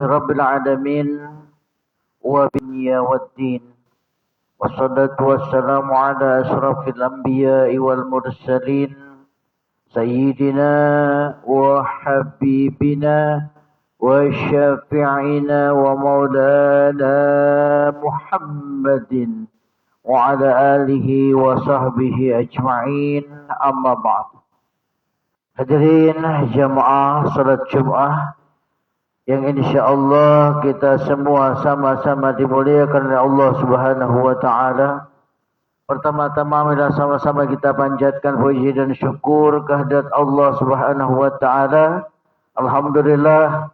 رب العالمين وبالدنيا والدين والصلاة والسلام على أشرف الأنبياء والمرسلين سيدنا وحبيبنا وشافعنا ومولانا محمد وعلى آله وصحبه أجمعين أما بعد. Hadirin jamaah salat Jumat yang insyaallah kita semua sama-sama dimuliakan oleh Allah Subhanahu wa taala. Pertama-tama marilah sama-sama kita panjatkan puji dan syukur kehadirat Allah Subhanahu wa taala. Alhamdulillah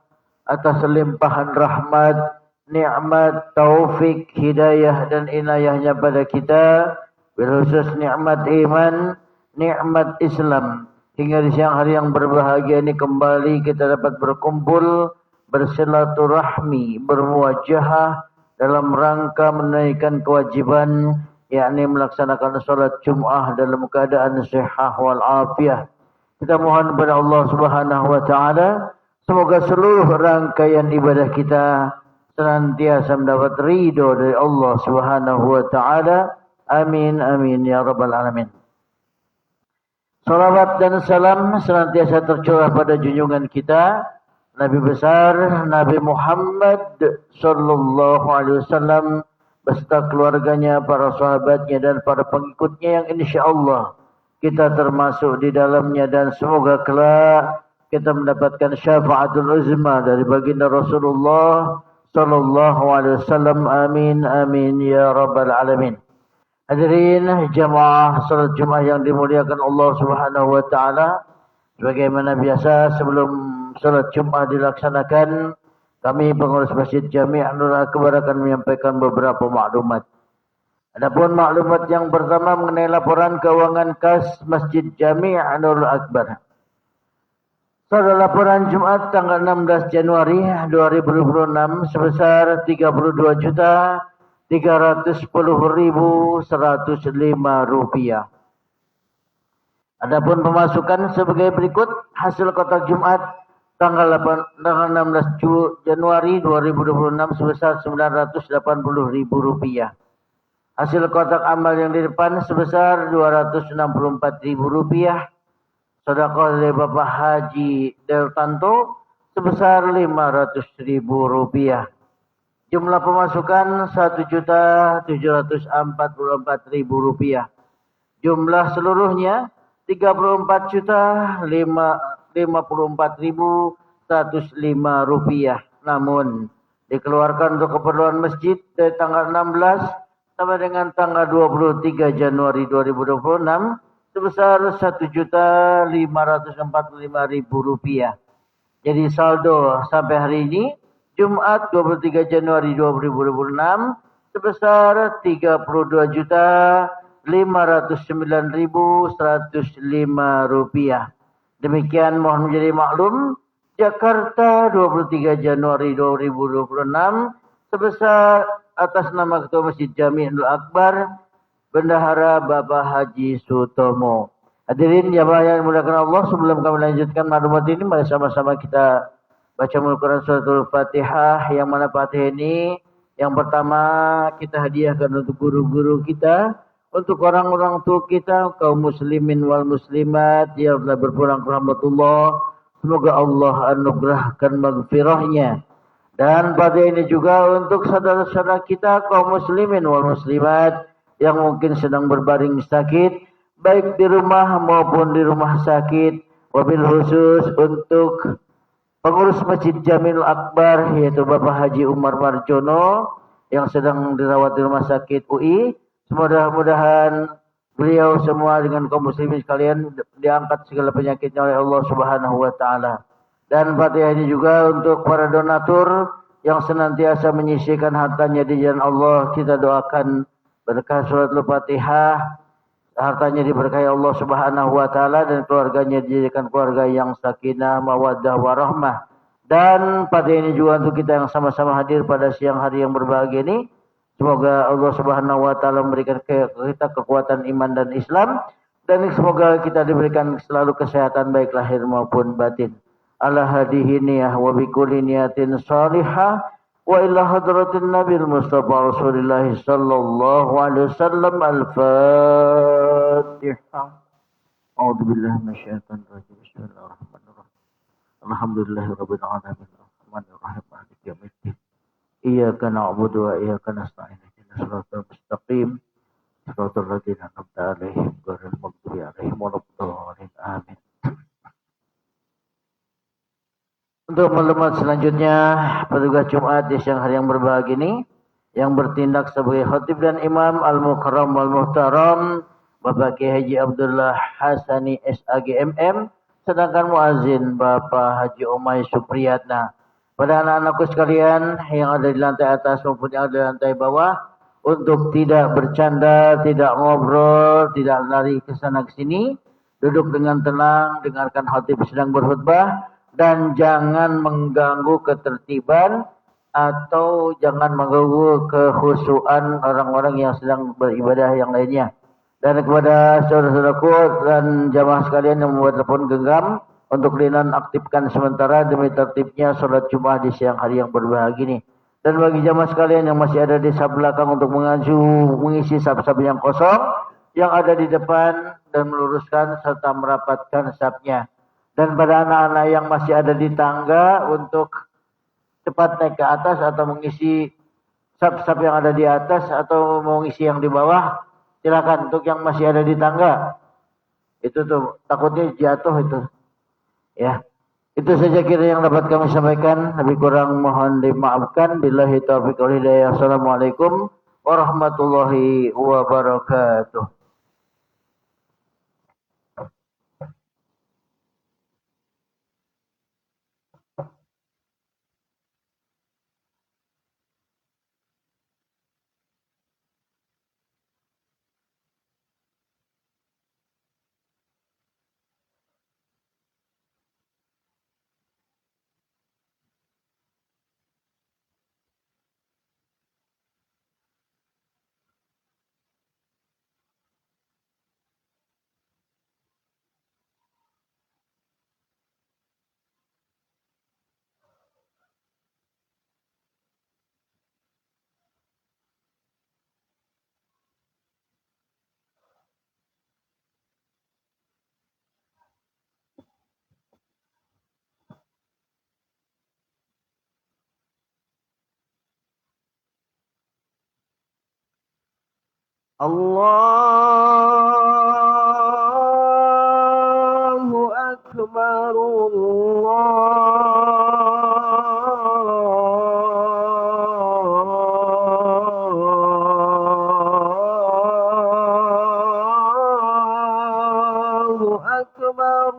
atas limpahan rahmat, nikmat, taufik, hidayah dan inayahnya pada kita, berkhusus nikmat iman, nikmat Islam. Hingga di siang hari yang berbahagia ini kembali kita dapat berkumpul, bersilaturahmi, bermuajahah dalam rangka menunaikan kewajiban, yakni melaksanakan salat Jumat dalam keadaan sehat wal afiah. Kita mohon kepada Allah Subhanahu wa taala semoga seluruh rangkaian ibadah kita senantiasa mendapat ridho dari Allah Subhanahu wa taala. Amin amin ya rabbal alamin. Salawat dan salam senantiasa tercurah pada junjungan kita Nabi besar Nabi Muhammad sallallahu alaihi wasallam beserta keluarganya, para sahabatnya dan para pengikutnya yang insyaallah kita termasuk di dalamnya, dan semoga kelak kita mendapatkan syafaatul uzma dari baginda Rasulullah sallallahu alaihi wasallam. Amin amin ya rabbal alamin. Hadirin jamaah salat Jumat yang dimuliakan Allah Subhanahu wa taala, sebagaimana biasa sebelum salat Jumat dilaksanakan, kami pengurus Masjid Jami' Nurul Akbar akan menyampaikan beberapa maklumat. Adapun maklumat yang pertama mengenai laporan keuangan kas Masjid Jami' Nurul Akbar. Saudara, laporan Jumat tanggal 16 Januari 2026 sebesar 32.310.105 rupiah. Adapun pemasukan sebagai berikut: hasil kotak Jumat tanggal 16 Januari 2026 sebesar 980.000 rupiah. Hasil kotak amal yang di depan sebesar 264.000 rupiah. Sedekah dari Bapak Haji Deltanto sebesar 500.000 rupiah. Jumlah pemasukan 1.744.000 rupiah. Jumlah seluruhnya 34.054.105 rupiah. Namun dikeluarkan untuk keperluan masjid dari tanggal 16 sampai dengan tanggal 23 Januari 2026 sebesar 1.545.000 rupiah. Jadi saldo sampai hari ini Jumat 23 Januari 2026 sebesar 32.509.105 rupiah. Demikian mohon menjadi maklum. Jakarta 23 Januari 2026 sebesar atas nama Ketua Masjid Jami' Nurul Akbar Bendahara Bapak Haji Sutomo. Hadirin jamaah yang dimuliakan Allah, sebelum kami lanjutkan maklumat ini, mari sama-sama kita baca Al-Quran Suratul Fatihah, yang mana Fatihah ini yang pertama kita hadiahkan untuk guru-guru kita, untuk orang-orang tua kita, kaum muslimin wal muslimat yang telah berpulang ke rahmatullah. Semoga Allah anugerahkan maghfirahnya. Dan Fatihah ini juga untuk saudara-saudara kita kaum muslimin wal muslimat yang mungkin sedang berbaring sakit, baik di rumah maupun di rumah sakit. Wabil khusus untuk pengurus Masjid Jami' Nurul Akbar, yaitu Bapak Haji Umar Marjono yang sedang dirawat di Rumah Sakit UI. Mudah-mudahan beliau semua dengan kaum muslimin sekalian diangkat segala penyakitnya oleh Allah Subhanahu wa taala. Dan Fatihah ini juga untuk para donatur yang senantiasa menyisihkan hartanya di jalan Allah. Kita doakan berkah suratul Fatihah, hartanya diberkahi Allah Subhanahu wa taala dan keluarganya dijadikan keluarga yang sakinah, mawaddah, warahmah. Dan pada ini juga untuk kita yang sama-sama hadir pada siang hari yang berbahagia ini, semoga Allah Subhanahu wa taala memberikan kita kekuatan iman dan Islam, dan semoga kita diberikan selalu kesehatan baik lahir maupun batin. ala hadihi niyah wa bikulli niyatin salihah wa ila hadratin nabil mustafa rasulillah sallallahu alaihi wasallam al-fatihah. A'udzu billahi minasyaitonir rajim. Bismillahirrahmanirrahim. Alhamdulillahirabbil alamin. Arrahmanir rahim. Maliki yaumiddin. Iyyaka na'budu wa iyyaka nasta'in. Ihdinas siratal mustaqim. Shiratal ladzina an'amta 'alaihim ghairil maghdubi 'alaihim waladdallin. Amin. Untuk maklumat selanjutnya, petugas Jumat di siang hari yang berbahagia ini yang bertindak sebagai khatib dan imam Al-Mukarram wal Muhtaram Bapak Kiai Haji Abdullah Hasani SAGMM, sedangkan muazin Bapak Haji Umay Supriyatna. Pada anak-anakku sekalian yang ada di lantai atas maupun yang ada di lantai bawah, untuk tidak bercanda, tidak ngobrol, tidak lari ke sana ke sini, duduk dengan tenang, dengarkan khatib sedang berkhutbah, dan jangan mengganggu ketertiban atau jangan mengganggu kekhusyuan orang-orang yang sedang beribadah yang lainnya. Dan kepada saudara-saudaraku dan jamaah sekalian yang membuat telepon genggam untuk dinonaktifkan sementara demi tertibnya sholat Jumat di siang hari yang berbahagia ini. Dan bagi jamaah sekalian yang masih ada di saf belakang untuk mengisi saf-saf yang kosong yang ada di depan dan meluruskan serta merapatkan safnya. Dan pada anak-anak yang masih ada di tangga untuk cepat naik ke atas atau mengisi saf-saf yang ada di atas atau mengisi yang di bawah, silakan. Untuk yang masih ada di tangga, itu tuh takutnya jatuh itu. Ya, itu saja kira yang dapat kami sampaikan. Lebih kurang mohon dimaafkan. Billahi taufiq wal hidayah. Assalamualaikum warahmatullahi wabarakatuh. Allahu Akbar. Allahu Akbar.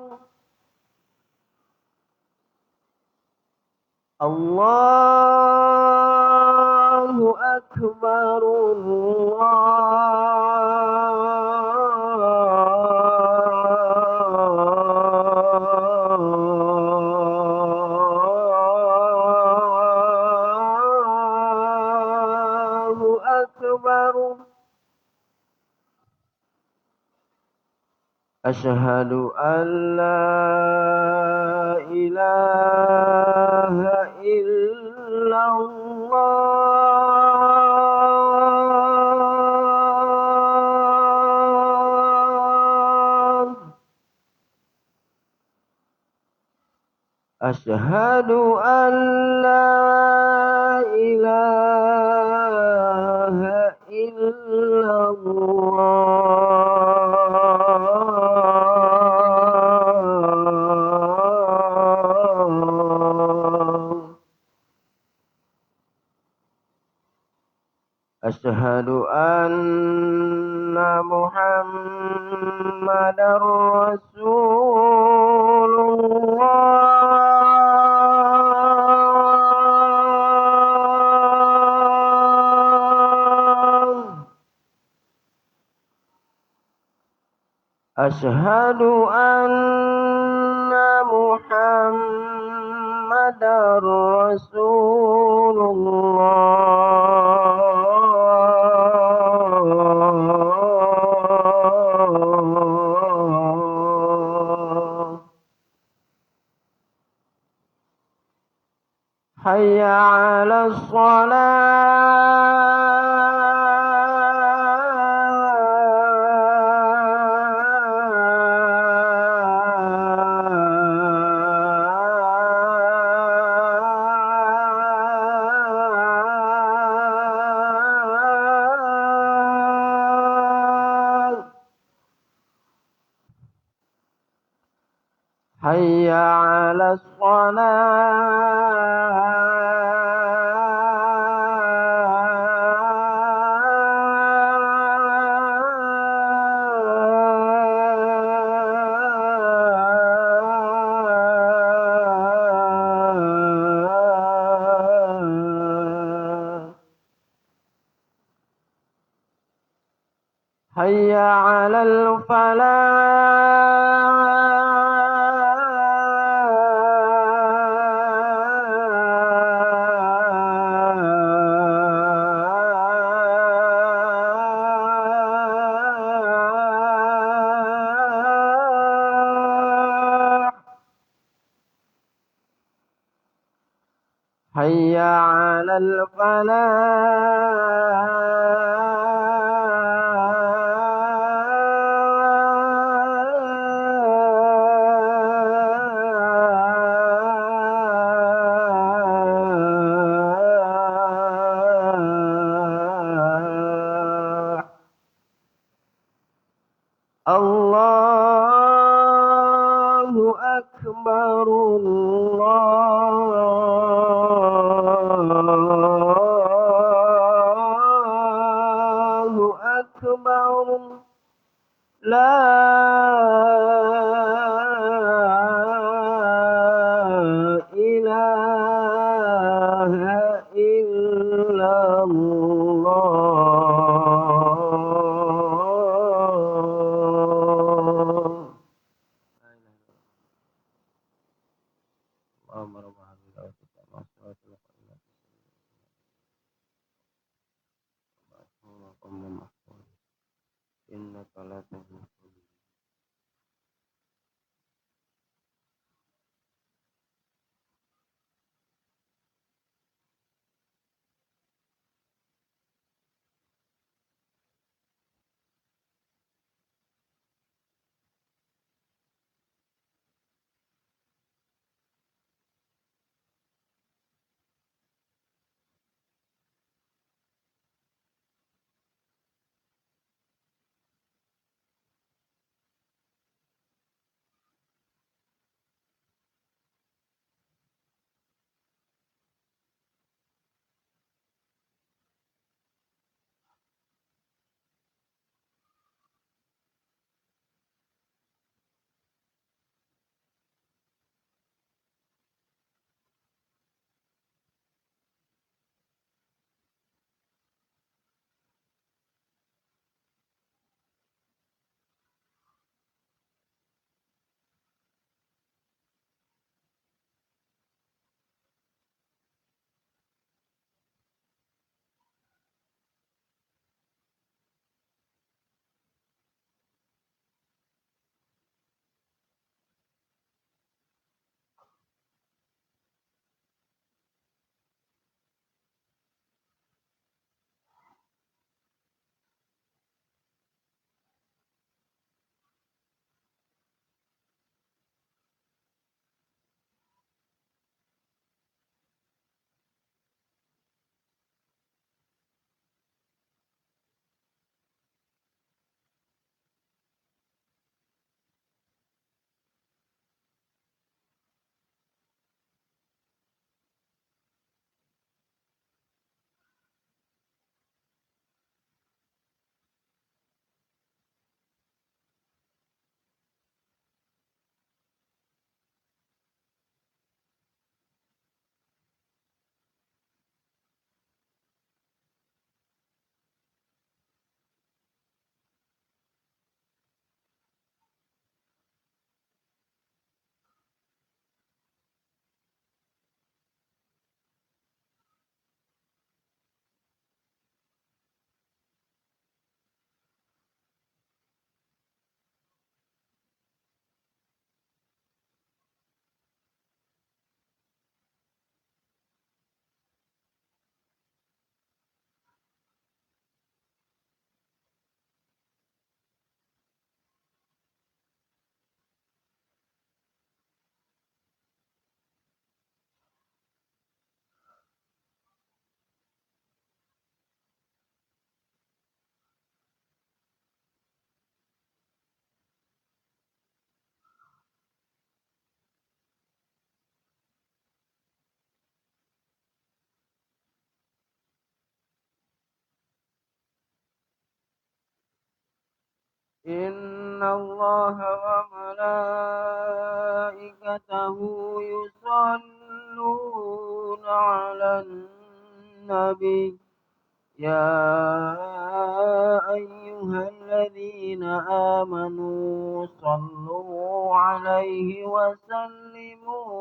Allahu Akbar. Allahu Akbar. Asyhadu an la ilaha illallah. Asyhadu an la ilaha illallah. Asyhadu anna Muhammadar Rasulullah. Asyhadu anna Muhammadar Rasulullah. على الصلاة حي على الصلاة حي على الفلاح حي على الفلاح الله أكبر الله أكبر لا إله إلا الله اللهم رب هذه الدعوة التامة والصلاة القائمة مقام محمود إنك لا تهلك إن الله وملائكته يصلون على النبي يا أيها الذين آمنوا صلوا عليه وسلموا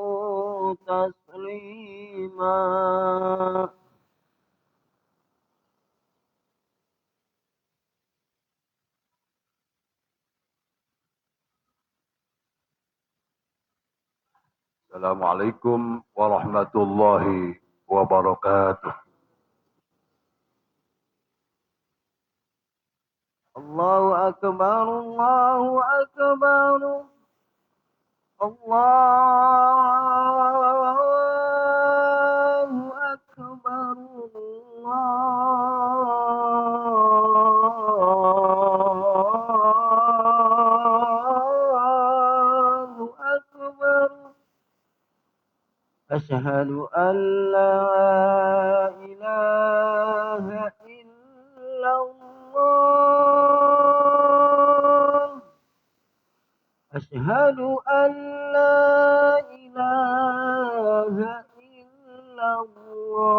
تسليما. Assalamualaikum warahmatullahi wabarakatuh. الله أكبر الله أكبر الله أكبر الله أكبر. أشهد أن لا إله إلا الله أشهد أن لا إله إلا الله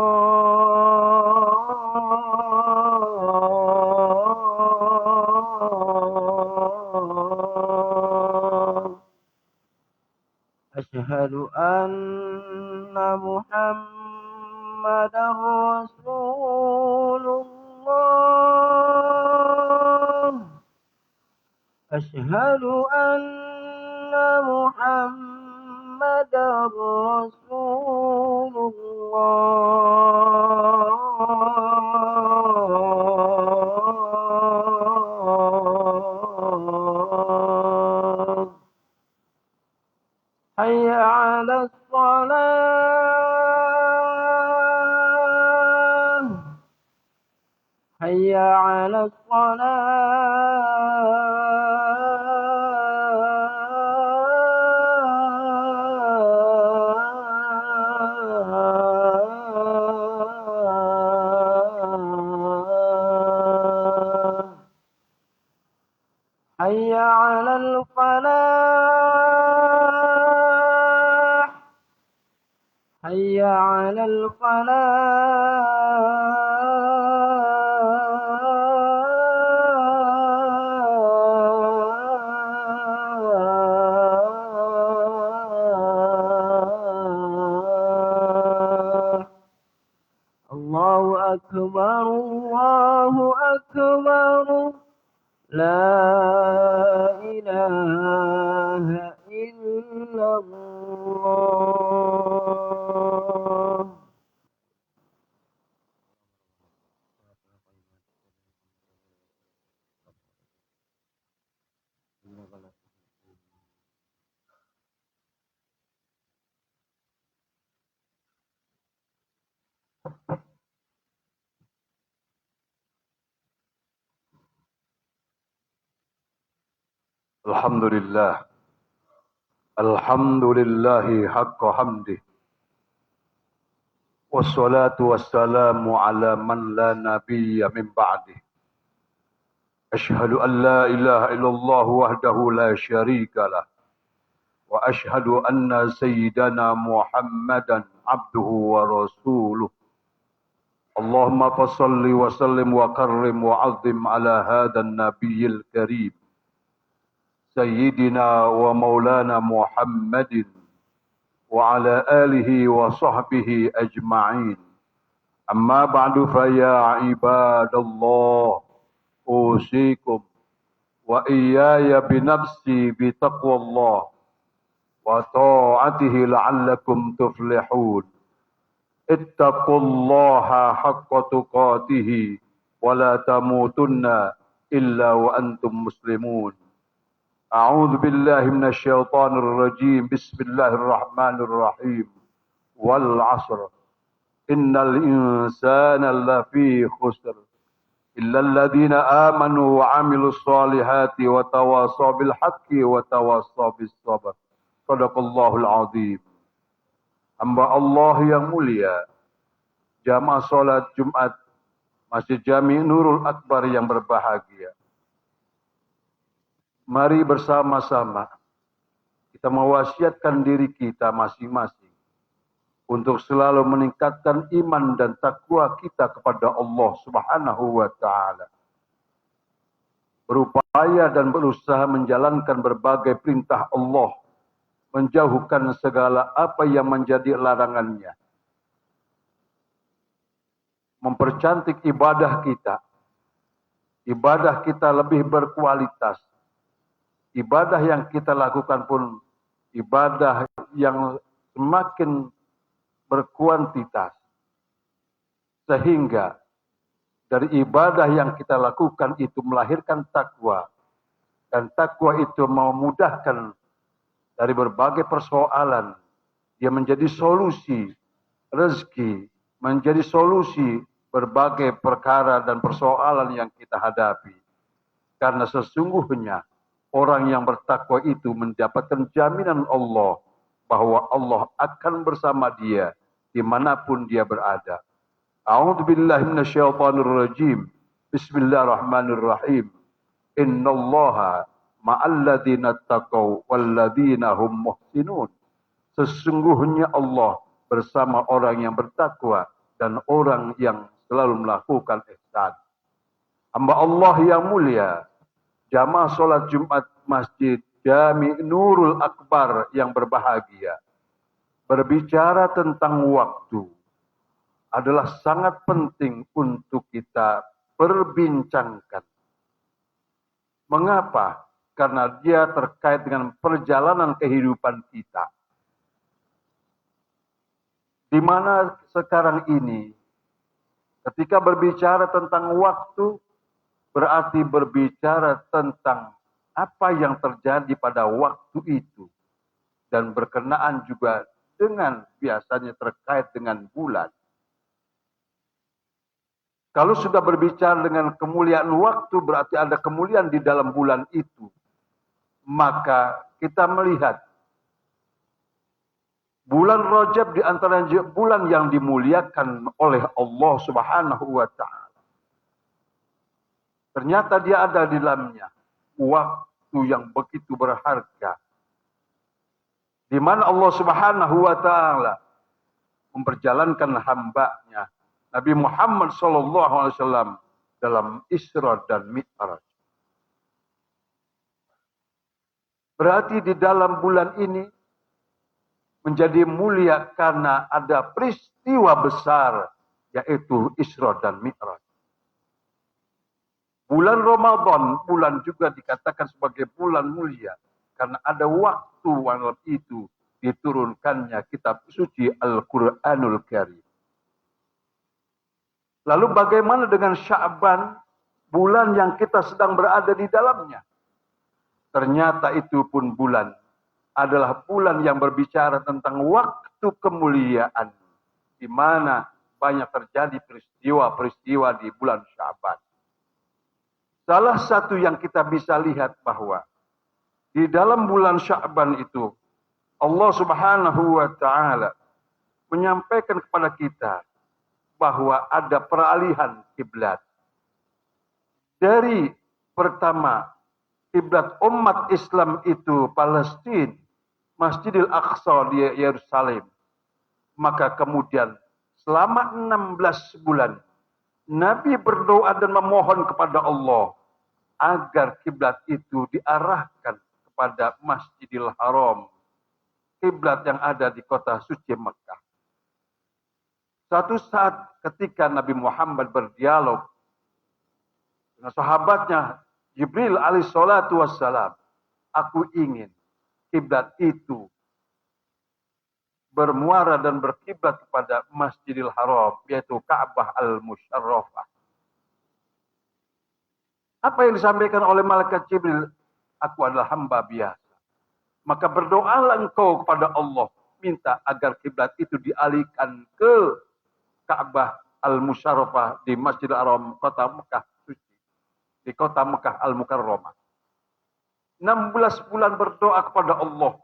أشهد أن محمدا رسول الله أشهد أن محمدا رسول الله. حي على الصلاة حي على الصلاة حي على الفلاح حي على الفلاح. الله أكبر الله أكبر لا إله إلا الله. Alhamdulillah. Alhamdulillahi haqqa hamdih. Wassalatu wassalamu ala man la nabiyya min ba'dih. Ashhadu an la ilaha illallah wahdahu la syarika lah. Wa ashhadu anna sayyidana Muhammadan abduhu wa rasuluh. Allahumma fasalli wa sallim wa karrim wa azim ala hadan nabiyil karim. Sayyidina wa maulana Muhammadin wa ala alihi wa sahbihi ajma'in. Amma ba'du fa ya ibadallah usikum wa iyaya binafsi bitaqwallah wa ta'atihi la'allakum tuflihun. Ittaqullaha haqqa tuqatihi wa la tamutunna illa wa antum muslimun. A'udzu billahi minasy syaithanir rajim. Bismillahirrahmanirrahim. Wal 'asr. Innal insana lafi khusr. Illa alladziina aamanu wa 'amilus shalihati wa tawassaw bil haqqi wa tawassaw bis sabr. Shadaqallahul 'azim. Hamba Allah yang mulia, jamaah salat Jumat Masjid Jami Nurul Akbar yang berbahagia. Mari bersama-sama kita mewasiatkan diri kita masing-masing untuk selalu meningkatkan iman dan takwa kita kepada Allah Subhanahu wa taala. Berupaya dan berusaha menjalankan berbagai perintah Allah, menjauhkan segala apa yang menjadi larangannya. Mempercantik ibadah kita. Ibadah kita lebih berkualitas. Ibadah yang kita lakukan pun ibadah yang semakin berkuantitas. Sehingga dari ibadah yang kita lakukan itu melahirkan takwa. Dan takwa itu memudahkan dari berbagai persoalan. Dia menjadi solusi rezeki, menjadi solusi berbagai perkara dan persoalan yang kita hadapi. Karena sesungguhnya orang yang bertakwa itu mendapatkan jaminan Allah bahwa Allah akan bersama dia dimanapun dia berada. A'udzubillahi minasyaitonirrajim. Bismillahirrahmanirrahim. Innallaha ma'alladzina taqaw walladzina hum muhsinun. Sesungguhnya Allah bersama orang yang bertakwa dan orang yang selalu melakukan ihsan. Hamba Allah yang mulia, jamaah salat Jumat Masjid Jami Nurul Akbar yang berbahagia. Berbicara tentang waktu adalah sangat penting untuk kita perbincangkan. Mengapa? Karena dia terkait dengan perjalanan kehidupan kita. Di mana sekarang ini, ketika berbicara tentang waktu, berarti berbicara tentang apa yang terjadi pada waktu itu. Dan berkenaan juga dengan biasanya terkait dengan bulan. Kalau sudah berbicara dengan kemuliaan waktu, berarti ada kemuliaan di dalam bulan itu. Maka kita melihat bulan Rajab di antara bulan yang dimuliakan oleh Allah Subhanahu wa taala. Ternyata dia ada di dalamnya waktu yang begitu berharga. Di mana Allah Subhanahu wa taala memperjalankan hamba-Nya Nabi Muhammad SAW dalam Isra dan Mi'raj. Berarti di dalam bulan ini menjadi mulia karena ada peristiwa besar yaitu Isra dan Mi'raj. Bulan Ramadan, bulan juga dikatakan sebagai bulan mulia karena ada waktu malam itu diturunkannya kitab suci Al-Quranul Karim. Lalu bagaimana dengan Sya'ban, bulan yang kita sedang berada di dalamnya? Ternyata itu pun bulan adalah bulan yang berbicara tentang waktu kemuliaan, di mana banyak terjadi peristiwa-peristiwa di bulan Sya'ban. Salah satu yang kita bisa lihat bahwa di dalam bulan Sya'ban itu Allah Subhanahu wa taala menyampaikan kepada kita bahwa ada peralihan kiblat. Dari pertama kiblat umat Islam itu Palestina, Masjidil Aqsa di Yerusalem. Maka kemudian selama 16 bulan Nabi berdoa dan memohon kepada Allah agar kiblat itu diarahkan kepada Masjidil Haram, kiblat yang ada di kota suci Mekah. Satu saat ketika Nabi Muhammad berdialog dengan sahabatnya Jibril alaihissalatu wassalam, aku ingin kiblat itu bermuara dan berkiblat kepada Masjidil Haram, yaitu Ka'bah al-Musyarrafah. Apa yang disampaikan oleh malaikat Jibril? Aku adalah hamba biasa. Maka berdoalah engkau kepada Allah, minta agar kiblat itu dialihkan ke Ka'bah al-Musyarrafah di Masjidil Haram, kota Mekah suci, di kota Mekah al-Mukarramah. 16 bulan berdoa kepada Allah.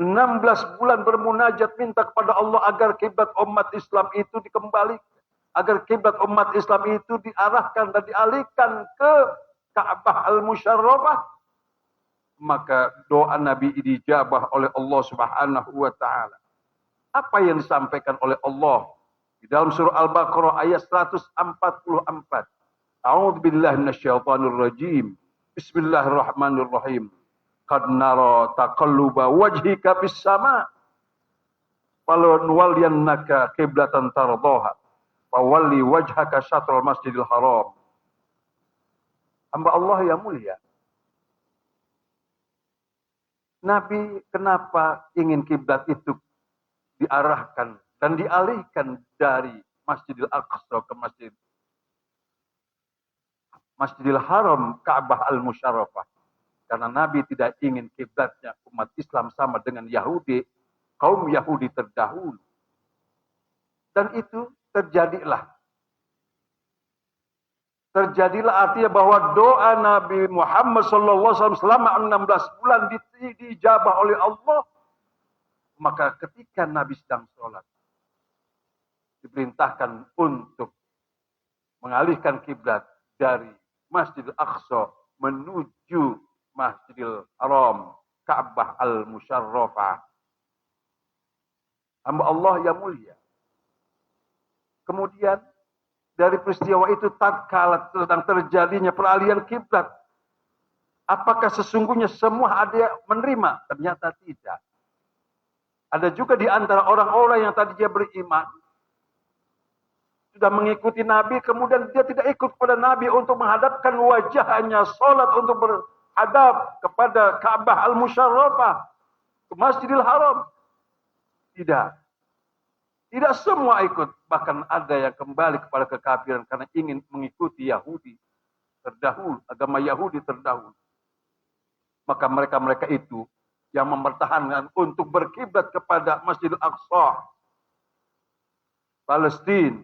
16 bulan bermunajat minta kepada Allah agar kiblat umat Islam itu dikembalikan, agar kiblat umat Islam itu diarahkan dan dialihkan ke Ka'bah al-Musyarrafah. maka doa Nabi dijabah oleh Allah Subhanahu wa taala. Apa yang disampaikan oleh Allah di dalam surah Al-Baqarah ayat 144. A'udzubillahi minasyaitonir rajim. Bismillahirrahmanirrahim. Qad nara taqalluba wajhika fis sama' falanwalliyannaka qiblatan tardaha fawalli wajhaka syatral masjidil haram. Hamba Allah yang mulia. Nabi kenapa ingin kiblat itu diarahkan dan dialihkan dari Masjidil Aqsa ke Masjidil Haram, Ka'bah Al-Musyarrafah? Karena Nabi tidak ingin kiblatnya umat Islam sama dengan Yahudi, kaum Yahudi terdahulu. Dan itu terjadilah. Terjadilah artinya bahwa doa Nabi Muhammad SAW selama 16 bulan dijabah oleh Allah. Maka ketika Nabi sedang sholat, diperintahkan untuk mengalihkan kiblat dari Masjidil Aqsa menuju Masjidil Haram, Ka'bah Al-Musyarrafah. Hamba Allah yang mulia. Kemudian dari peristiwa itu tatkala sedang terjadinya peralihan kiblat, apakah sesungguhnya semua ada yang menerima? Ternyata tidak. Ada juga di antara orang-orang yang tadinya beriman, sudah mengikuti Nabi, kemudian dia tidak ikut kepada Nabi untuk menghadapkan wajahnya, sholat untuk berhadap kepada Ka'bah Al-Musyarrafah, ke Masjidil Haram. Tidak. Tidak semua ikut. Bahkan ada yang kembali kepada kekafiran karena ingin mengikuti Yahudi terdahulu, agama Yahudi terdahulu. Maka mereka-mereka itu yang mempertahankan untuk berkiblat kepada Masjidil Aqsa, Palestina.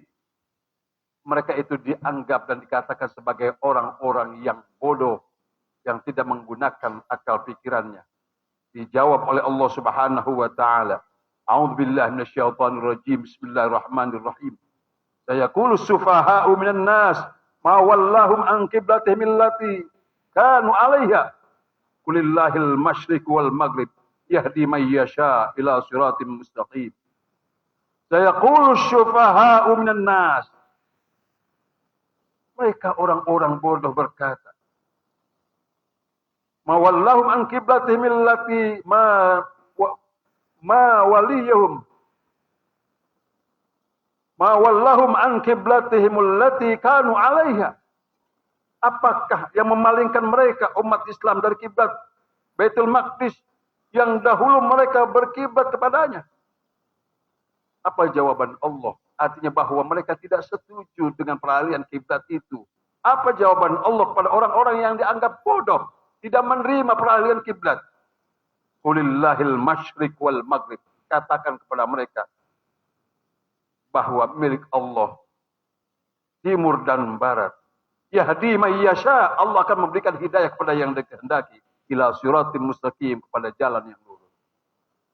Mereka itu dianggap dan dikatakan sebagai orang-orang yang bodoh, yang tidak menggunakan akal pikirannya. Dijawab oleh Allah Subhanahu wa taala. A'udzubillahi minasyaitonir rajim. Bismillahirrahmanirrahim. Sayaqulu sufaha'u minan nas ma wallahum an qiblatihim allati kanu 'alaiha. Qulillahil masyriq wal maghrib yahdi man yasha ila siratim mustaqim. Sayaqulu sufaha'u minan nas. Mereka orang-orang bodoh berkata, ma wallahum an qiblatihim allati ma wallahum an qiblatihim allati kanu 'alaiha. Apakah yang memalingkan mereka umat Islam dari kiblat Baitul Maqdis yang dahulu mereka berkiblat kepadanya? Apa jawaban Allah? Artinya bahwa mereka tidak setuju dengan peralihan kiblat itu. Apa jawaban Allah kepada orang-orang yang dianggap bodoh, tidak menerima peralihan kiblat? Qulillahil masyriq wal maghrib. Katakan kepada mereka bahwa milik Allah timur dan barat. Yahdi may yasha, Allah akan memberikan hidayah kepada yang dikehendaki, ila siratim mustaqim, kepada jalan yang lurus.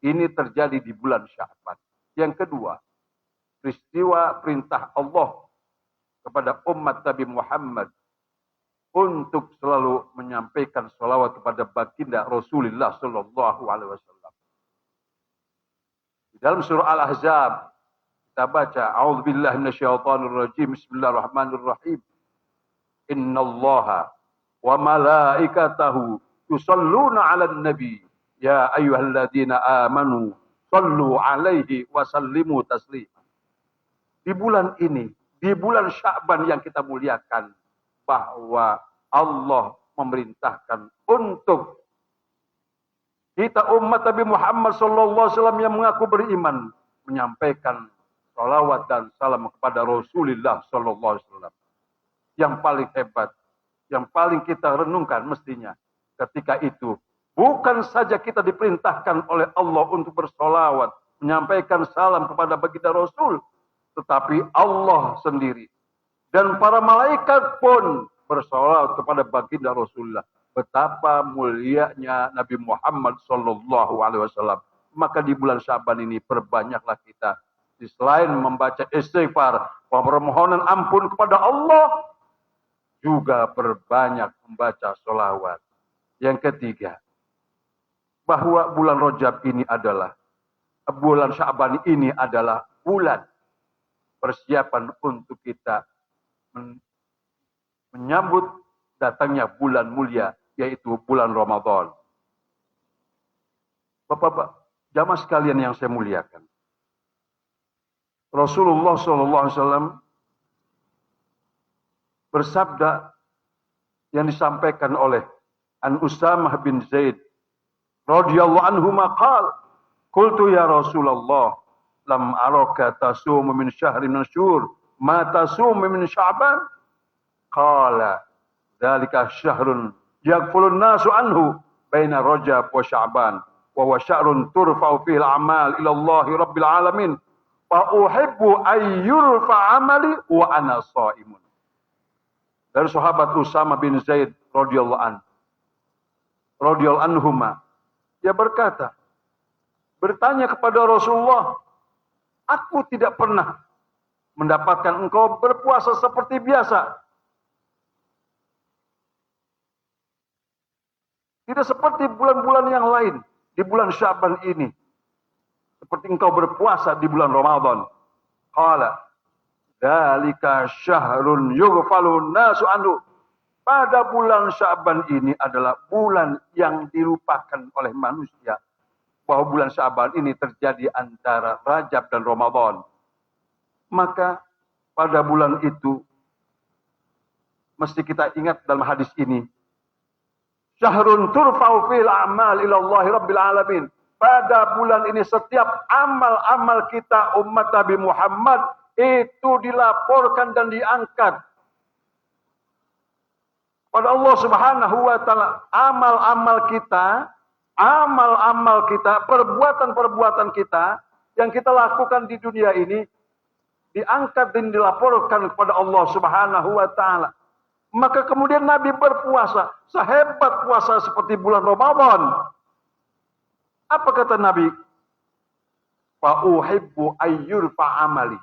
Ini terjadi di bulan Sya'ban. Yang kedua, peristiwa perintah Allah kepada umat Nabi Muhammad untuk selalu menyampaikan sholawat kepada baginda Rasulullah Sallallahu Alaihi Wasallam. Di dalam surah Al-Ahzab kita baca, A'udzubillahi minasyaitonirrajim. Bismillahirrahmanirrahim. Innallaha wa malaikatahu yusalluna 'alan nabi ya ayyuhalladzina amanu shallu 'alaihi wa sallimu taslima. Di bulan ini, di bulan Sya'ban yang kita muliakan, bahwa Allah memerintahkan untuk kita umat Nabi Muhammad SAW yang mengaku beriman menyampaikan salawat dan salam kepada Rasulullah SAW. Yang paling hebat, yang paling kita renungkan mestinya ketika itu bukan saja kita diperintahkan oleh Allah untuk bersolawat, menyampaikan salam kepada baginda Rasul, tetapi Allah sendiri dan para malaikat pun bersolawat kepada baginda Rasulullah. Betapa mulianya Nabi Muhammad Sallallahu Alaihi Wasallam. Maka di bulan Sya'ban ini perbanyaklah kita, di selain membaca istighfar, permohonan ampun kepada Allah, juga perbanyak membaca sholawat. Yang ketiga, bahwa bulan Rajab ini adalah, bulan Sya'ban ini adalah bulan persiapan untuk kita menyambut datangnya bulan mulia, yaitu bulan Ramadan. Bapak-bapak, jamaah sekalian yang saya muliakan, Rasulullah SAW bersabda yang disampaikan oleh An Usamah bin Zaid radhiyallahu anhu maqal, qultu ya Rasulullah, lam araka tasum min syahrin min syuhur ma tasum min Sya'ban. Qala dzalika syahrun yaghfulun nasu anhu baina Rajab wa Sya'ban wa huwa syahrun turfa'u fihi al-a'mal ila Allah rabbil alamin fa uhibbu ay yurfa amali wa ana shaimun. Dari sahabat Usamah bin Zaid radhiyallahu anhuma, dia berkata, bertanya kepada Rasulullah, aku tidak pernah mendapatkan engkau berpuasa seperti biasa. Tidak seperti bulan-bulan yang lain. Di bulan Sya'ban ini, seperti engkau berpuasa di bulan Ramadan. Qala, dzalika syahrun yughfalun nasu anhu. Pada bulan Sya'ban ini adalah bulan yang dilupakan oleh manusia. Bahwa bulan Sya'ban ini terjadi antara Rajab dan Ramadan. Maka pada bulan itu mesti kita ingat dalam hadis ini, syahrun turfa'u fil a'mal ila Allah rabbil alamin. Pada bulan ini setiap amal-amal kita umat Nabi Muhammad itu dilaporkan dan diangkat pada Allah Subhanahu wa taala. Amal-amal kita, perbuatan-perbuatan kita yang kita lakukan di dunia ini diangkat dan dilaporkan kepada Allah Subhanahu wa taala. Maka kemudian Nabi berpuasa, sehebat puasa seperti bulan Ramadan. Apa kata Nabi? Fa uhibbu ayyurfa amali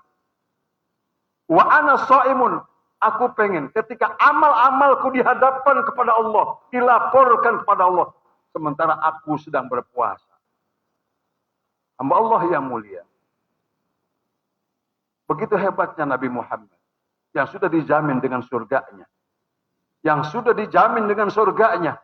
wa ana shaimun. Aku pengen ketika amal-amalku dihadapkan kepada Allah, dilaporkan kepada Allah, sementara aku sedang berpuasa. Hamba Allah yang mulia. Begitu hebatnya Nabi Muhammad yang sudah dijamin dengan surganya. Yang sudah dijamin dengan surganya.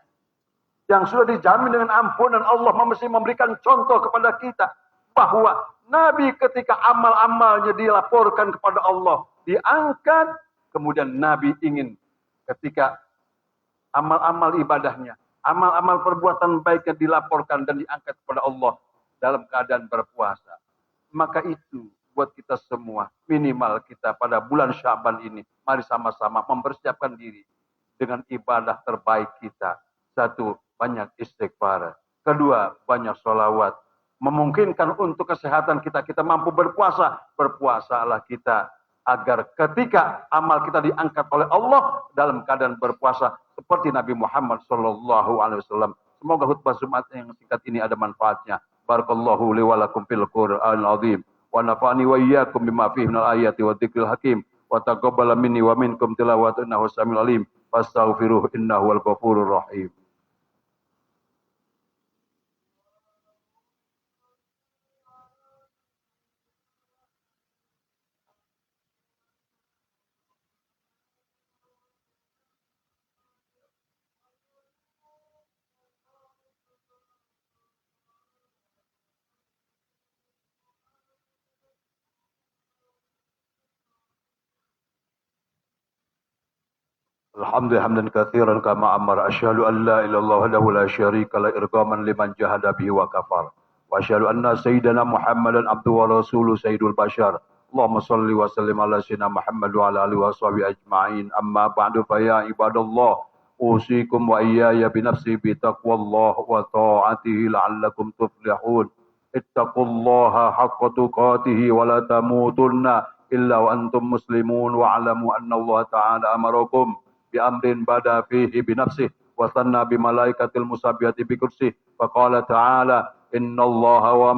Yang sudah dijamin dengan ampunan Allah, mesti memberikan contoh kepada kita bahwa Nabi ketika amal-amalnya dilaporkan kepada Allah, diangkat, kemudian Nabi ingin ketika amal-amal ibadahnya, amal-amal perbuatan baiknya dilaporkan dan diangkat kepada Allah dalam keadaan berpuasa. Maka itu buat kita semua, minimal kita pada bulan Sya'ban ini, mari sama-sama mempersiapkan diri dengan ibadah terbaik kita. Satu, banyak istighfar. Kedua, banyak sholawat. Memungkinkan untuk kesehatan kita, kita mampu berpuasa. Berpuasalah kita agar ketika amal kita diangkat oleh Allah dalam keadaan berpuasa seperti Nabi Muhammad SAW. Semoga khutbah Jumat yang singkat ini ada manfaatnya. Barakallahu li wa lakum fil Qur'anil azim wa nafa'ani wa iyyakum bima fihi minal ayati wa dzikril hakim wa taqabbala minni wa minkum tilawatan innahu samiul alim. Fastaghfiruh innahu wal ghafurur rahim. Alhamdulillah hamdan katsiran kama amara. Asyhadu an la ilaha illallah wahdahu la syarika la irghaman liman jahada bihi wa kafar. Wa asyhadu anna sayyidana Muhammadan abduhu wa rasuluhu sayyidul bashar. Allahumma shalli wa sallim ala sayyidina Muhammad wa ala alihi wa sahbihi ajma'in. Amma ba'du fa ya ibadallah, usikum wa iyaya bi nafsi bi taqwallah wa ta'atihi la'allakum tuflihun. Ittaqullaha haqqa tuqatih wa la tamutunna illa wa antum muslimun wa alamu anna Allah ta'ala amarakum bi amrin bada fihi bi nafsihi wa sanna bi malaikatil musabbihati bi kursih. Fa qala ta'ala innallaha wa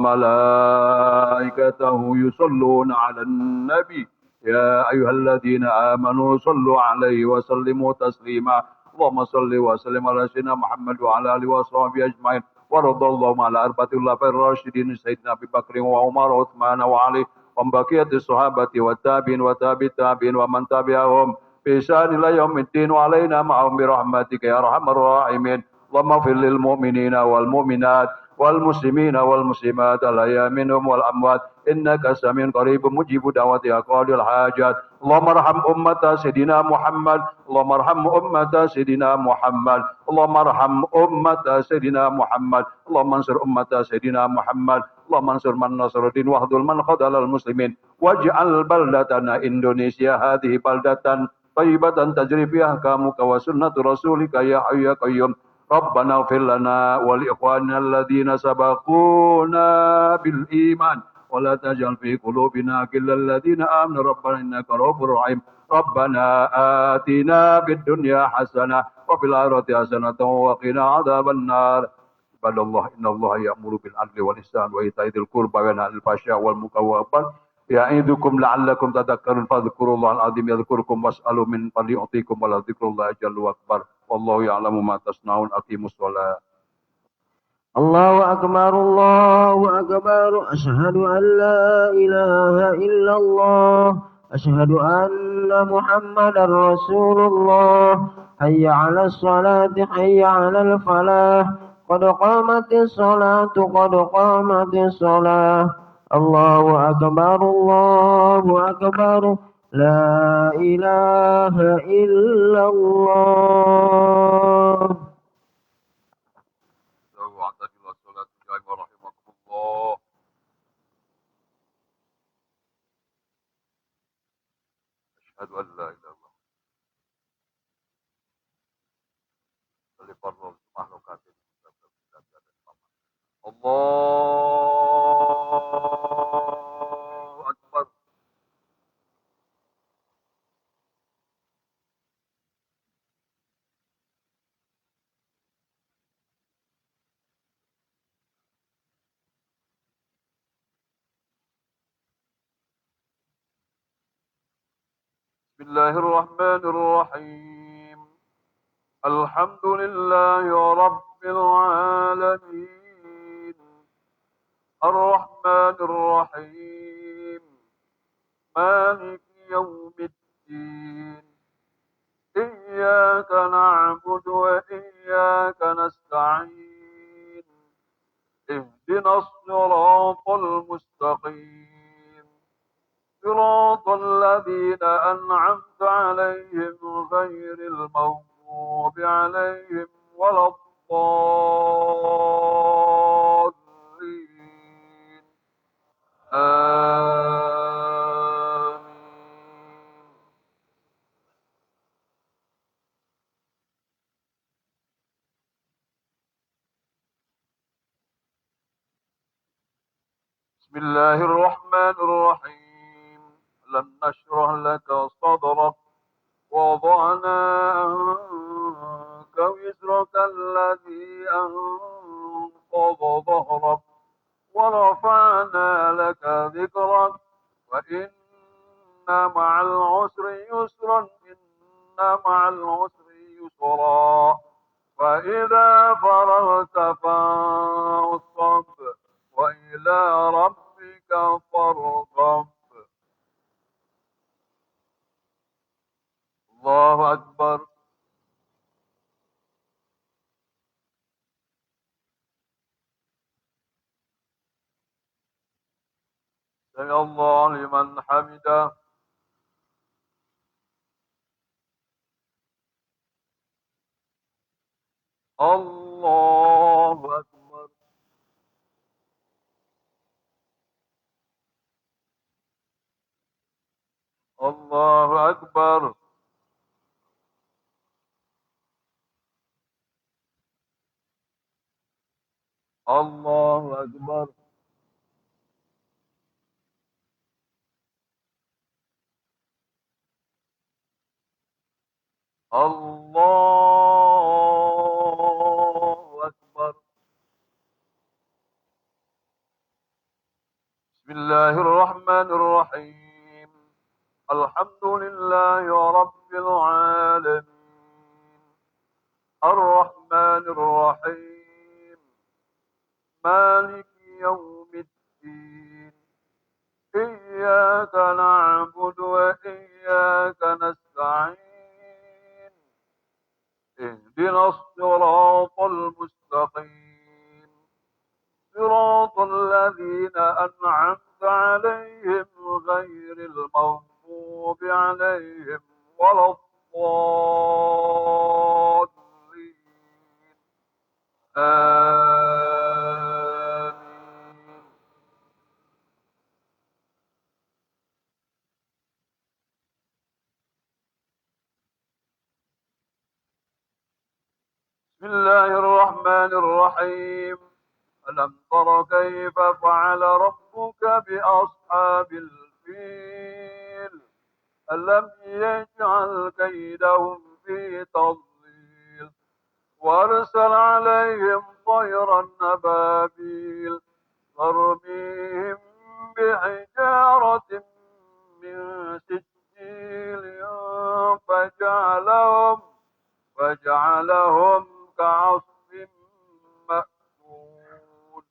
malaikatahu yusalluna 'alan nabi ya ayyuhalladzina amanu sallu 'alaihi wa sallimu taslima. Allahumma salli wa sallim ala sayyidina Muhammad wa ala alihi wa sahbihi ajma'in. ورضى اللهم على أربعة الخلفاء الراشدين سيدنا أبي بكر وعمر وعثمان وعلي وبقية الصحابة والتابعين وتابع التابعين ومن تبعهم بإحسان إلى يوم الدين وعلينا معهم برحمتك يا أرحم الراحمين. اللهم اغفر للمؤمنين والمؤمنات والمسلمين والمسلمات الأحياء منهم والأموات إنك سميع قريب مجيب دعوة أقوال الحاجات. اللهم ارحم أمة سيدنا محمد، اللهم ارحم أمة سيدنا محمد، اللهم ارحم أمة سيدنا محمد، اللهم انصر أمة سيدنا محمد، اللهم انصر من نصر الدين واخذل من خذل المسلمين، واجعل بلدتنا إندونيسيا هذه بلدة طيبة تجري فيها أحكامك وسنة رسولك يا حي يا قيوم. ربنا اغفر لنا ولإخواننا الذين سبقونا بالإيمان ولا تجعل في قلوبنا غلا الذين آمنوا ربنا إنك رؤوف رحيم. ربنا آتنا في الدنيا حسنة وفي الآخرة حسنة وقنا عذاب النار. عباد الله إن الله يأمر بالعدل والإحسان وإيتاء ذي القربى وينهى عن الفحشاء والمنكر والبغي يعظكم لعلكم تذكرون فاذكروا الله العظيم يذكركم واسألوا من فضله يعطيكم ولذكر الله جل وأكبر والله يعلم ما تصنعون. أقيموا الصلاة. الله أكبر الله أكبر أشهد أن لا إله إلا الله أشهد أن محمدا رسول الله حي على الصلاة حي على الفلاح قد قامت الصلاة قد قامت الصلاة. الله أكبر لا إله إلا الله. واعتدلوا الصلاة ورحمكم الله. أشهد أن لا إله إلا الله. لبر المخلوقات الله أكبر. بسم الله الرحمن الرحيم. الحمد لله رب العالمين الرحمن الرحيم مالك يوم الدين إياك نعبد وإياك نستعين اهدنا الصراط المستقيم صراط الذين أنعمت عليهم غير المغضوب عليهم ولا الضالين آمين. بسم الله الرحمن الرحيم. لم نشرح لك صدرك ووضعنا عنك وزرك الذي أنقض ظهرك ورفعنا لك ذكرك وإن مع العسر يسرا إن مع العسر يسرا فإذا فرغت فانصب وإلى ربك فارغب. الله أكبر. سمع الله لمن حمده. الله أكبر. الله أكبر. الله أكبر. الله أكبر. بسم الله الرحمن الرحيم. الحمد لله رب العالمين الرحمن الرحيم نستعين اهدنا الصراط المستقيم صراط الذين أنعمت عليهم غير المغضوب عليهم ولا الضالين آمين. بسم الله الرحمن الرحيم. ألم تر كيف فعل ربك بأصحاب الفيل ألم يجعل كيدهم في تضليل وأرسل عليهم طيرا أبابيل ترميهم بحجارة من سجيل فجعلهم كعصف مأكول.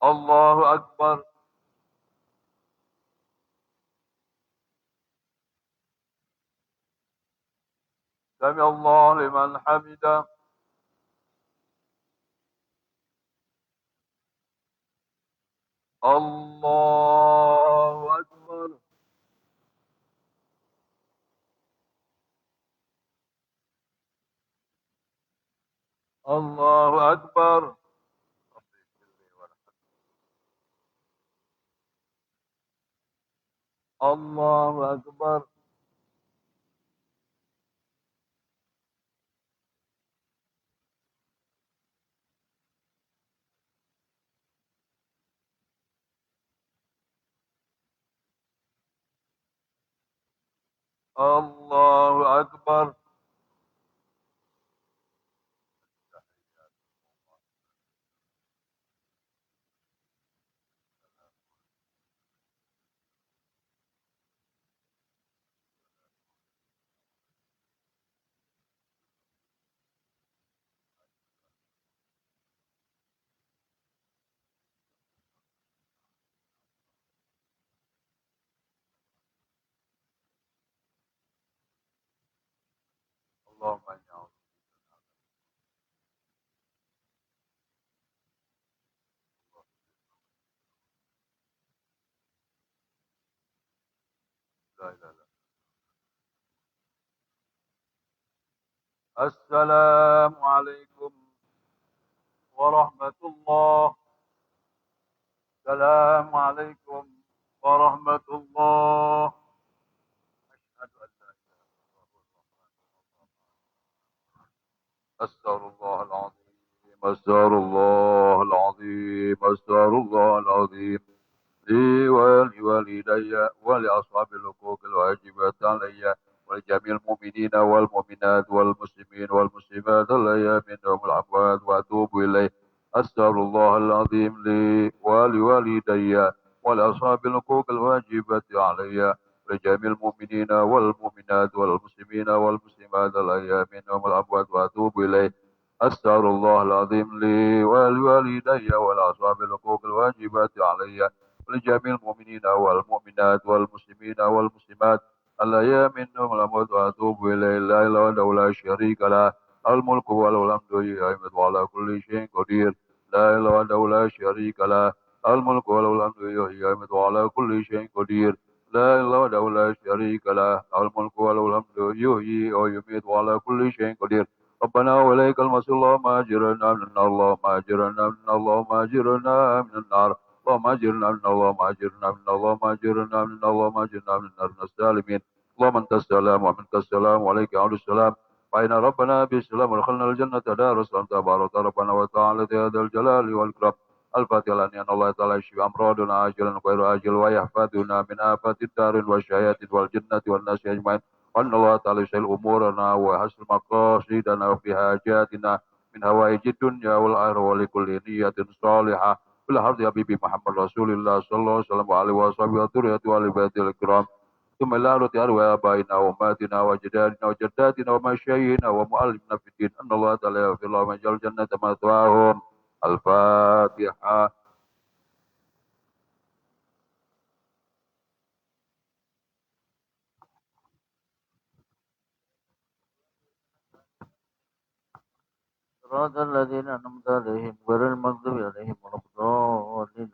الله أكبر. سمع الله لمن حمده. الله أكبر. الله أكبر. الله أكبر. الله أكبر. اللهم إني أعوذ بك. لا إله إلا الله. السلام عليكم ورحمة الله. السلام عليكم ورحمة الله. أشهد أن لا إله إلا الله. أستغفر الله العظيم. أستغفر الله العظيم. أستغفر الله العظيم لي ولوالدي ولأصحاب الحقوق الواجبات علي ولجميع المؤمنين والمؤمنات والمسلمين والمسلمات الأحياء منهم الأموات وأتوب إليه. أستغفر الله العظيم لي ولوالدي ولأصحاب الحقوق الواجبات علي ولجميع المؤمنين والمؤمنات والمسلمين والمسلمات الأحياء منهم الأموات وأتوب إليه. أستغفر الله العظيم لي ولوالدي ولأصحاب الحقوق الواجبات علي ولجميع المؤمنين والمؤمنات والمسلمين والمسلمات الأحياء منهم الأموات وأتوب إليه. لا إله إلا هو لا شريك له الملك والحمد يمد على كل شيء قدير. لا إله إلا هو لا شريك له الملك والحمد يمد على كل شيء قدير. لا إله إلا هو لا شريك له الملك والحمد يحيي ويميت على كل شيء قدير. ربنا وإليك المصير. اللهم أجرنا من النار. اللهم أجرنا من النار. اللهم أجرنا من النار. اللهم أجرنا من اللهم أجرنا من اللهم أجرنا من اللهم أجرنا من النار السالمين. اللهم أنت السلام ومنك السلام وعليك يعود السلام. فإن ربنا بالسلام ودخلنا الجنة دار السلام تبارك ربنا وتعالى يا ذا الجلال والإكرام. الفاتحة لأن الله تعالى يشفي أمراضنا عاجلا غير آجل ويحفظنا من آفات الدار والشياطين والجنة والناس أجمعين. وأن الله تعالى يسهل أمورنا ويحسن مقاصدنا وفي حاجاتنا من هوائج الدنيا والآخرة ولكل نية صالحة إلى حضرة حبيبي محمد رسول الله صلى الله عليه وسلم وعلى وصحبه وذريته وآل بيته الكرام. ثم إلى حضرة أرواح آبائنا وأمهاتنا وأجدادنا وجداتنا ومشايخنا ومعلمنا في الدين أن الله تعالى يغفر لهم ويجعل الجنة مثواهم. الفاتحة. صراط الذين أنعمت عليهم غير المغضوب عليهم ولا الضالين